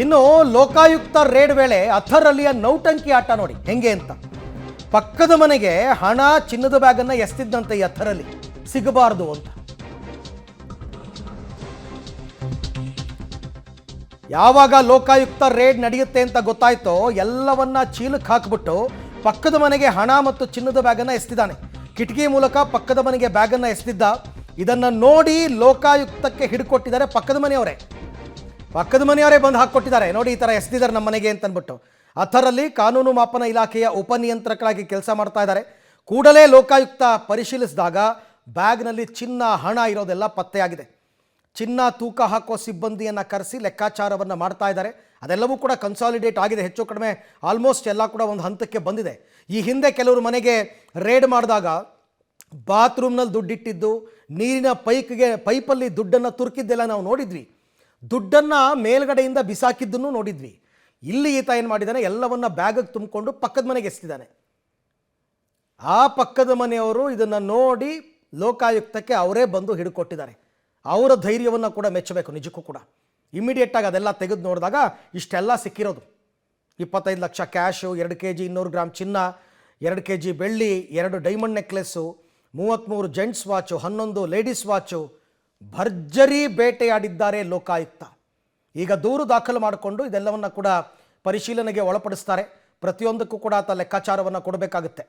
ಇನ್ನು ಲೋಕಾಯುಕ್ತ ರೇಡ್ ವೇಳೆ ಅಥರಲ್ಲಿಯ ನೌಟಂಕಿ ಆಟ ನೋಡಿ ಹೆಂಗೆ ಅಂತ. ಪಕ್ಕದ ಮನೆಗೆ ಹಣ ಚಿನ್ನದ ಬ್ಯಾಗನ್ನು ಎಸ್ತಿದ್ದಂತೆ ಈ ಅಥರಲ್ಲಿ ಸಿಗಬಾರದು ಅಂತ. ಯಾವಾಗ ಲೋಕಾಯುಕ್ತ ರೇಡ್ ನಡೆಯುತ್ತೆ ಅಂತ ಗೊತ್ತಾಯ್ತೋ ಎಲ್ಲವನ್ನ ಚೀಲಕ್ಕೆ ಹಾಕಿಬಿಟ್ಟು ಪಕ್ಕದ ಮನೆಗೆ ಹಣ ಮತ್ತು ಚಿನ್ನದ ಬ್ಯಾಗನ್ನು ಎಸ್ತಿದ್ದಾನೆ. ಕಿಟಕಿ ಮೂಲಕ ಪಕ್ಕದ ಮನೆಗೆ ಬ್ಯಾಗನ್ನು ಎಸ್ತಿದ್ದ. ಇದನ್ನು ನೋಡಿ ಲೋಕಾಯುಕ್ತಕ್ಕೆ ಹಿಡ್ಕೊಟ್ಟಿದ್ದಾರೆ ಪಕ್ಕದ ಮನೆಯವರೇ ಬಂದು ಹಾಕ್ಕೊಟ್ಟಿದ್ದಾರೆ. ನೋಡಿ ಈ ಥರ ಎಸ್ತಿದ್ದಾರೆ ನಮ್ಮ ಮನೆಗೆ ಅಂತಂದ್ಬಿಟ್ಟು. ಅಥರಲ್ಲಿ ಕಾನೂನು ಮಾಪನ ಇಲಾಖೆಯ ಉಪನಿಯಂತ್ರಕರಾಗಿ ಕೆಲಸ ಮಾಡ್ತಾ ಇದ್ದಾರೆ. ಕೂಡಲೇ ಲೋಕಾಯುಕ್ತ ಪರಿಶೀಲಿಸಿದಾಗ ಬ್ಯಾಗ್ನಲ್ಲಿ ಚಿನ್ನ ಹಣ ಇರೋದೆಲ್ಲ ಪತ್ತೆಯಾಗಿದೆ. ಚಿನ್ನ ತೂಕ ಹಾಕೋ ಸಿಬ್ಬಂದಿಯನ್ನು ಕರೆಸಿ ಲೆಕ್ಕಾಚಾರವನ್ನು ಮಾಡ್ತಾ ಇದ್ದಾರೆ. ಅದೆಲ್ಲವೂ ಕೂಡ ಕನ್ಸಾಲಿಡೇಟ್ ಆಗಿದೆ. ಹೆಚ್ಚು ಕಡಿಮೆ ಆಲ್ಮೋಸ್ಟ್ ಎಲ್ಲ ಕೂಡ ಒಂದು ಹಂತಕ್ಕೆ ಬಂದಿದೆ. ಈ ಹಿಂದೆ ಕೆಲವರು ಮನೆಗೆ ರೇಡ್ ಮಾಡಿದಾಗ ಬಾತ್ರೂಮ್ನಲ್ಲಿ ದುಡ್ಡಿಟ್ಟಿದ್ದು, ನೀರಿನ ಪೈಪಲ್ಲಿ ದುಡ್ಡನ್ನು ತುರುಕಿದ್ದೆಲ್ಲ ನಾವು ನೋಡಿದ್ವಿ. ದುಡ್ಡನ್ನು ಮೇಲ್ಗಡೆಯಿಂದ ಬಿಸಾಕಿದ್ದನ್ನು ನೋಡಿದ್ವಿ. ಇಲ್ಲಿ ಈತ ಏನು ಮಾಡಿದ್ದಾನೆ, ಎಲ್ಲವನ್ನ ಬ್ಯಾಗಿಗೆ ತುಂಬಿಕೊಂಡು ಪಕ್ಕದ ಮನೆಗೆ ಎಸ್ತಿದ್ದಾನೆ. ಆ ಪಕ್ಕದ ಮನೆಯವರು ಇದನ್ನು ನೋಡಿ ಲೋಕಾಯುಕ್ತಕ್ಕೆ ಅವರೇ ಬಂದು ಹಿಡ್ಕೊಟ್ಟಿದ್ದಾರೆ. ಅವರ ಧೈರ್ಯವನ್ನು ಕೂಡ ಮೆಚ್ಚಬೇಕು ನಿಜಕ್ಕೂ ಕೂಡ. ಇಮಿಡಿಯೇಟಾಗಿ ಅದೆಲ್ಲ ತೆಗೆದು ನೋಡಿದಾಗ ಇಷ್ಟೆಲ್ಲ ಸಿಕ್ಕಿರೋದು. 25 ಲಕ್ಷ ಕ್ಯಾಶು, 2 kg 200 ಗ್ರಾಮ್ ಚಿನ್ನ, 2 kg ಬೆಳ್ಳಿ, 2 diamond necklace, 33 gents watch, 11 ladies watch. ಭರ್ಜರಿ ಬೇಟೆಯಾಡಿದ್ದಾರೆ ಲೋಕಾಯುಕ್ತ. ಈಗ ದೂರು ದಾಖಲು ಮಾಡಿಕೊಂಡು ಇದೆಲ್ಲವನ್ನು ಕೂಡ ಪರಿಶೀಲನೆಗೆ ಒಳಪಡಿಸ್ತಾರೆ. ಪ್ರತಿಯೊಂದಕ್ಕೂ ಕೂಡ ಆತ ಲೆಕ್ಕಾಚಾರವನ್ನು ಕೊಡಬೇಕಾಗುತ್ತೆ.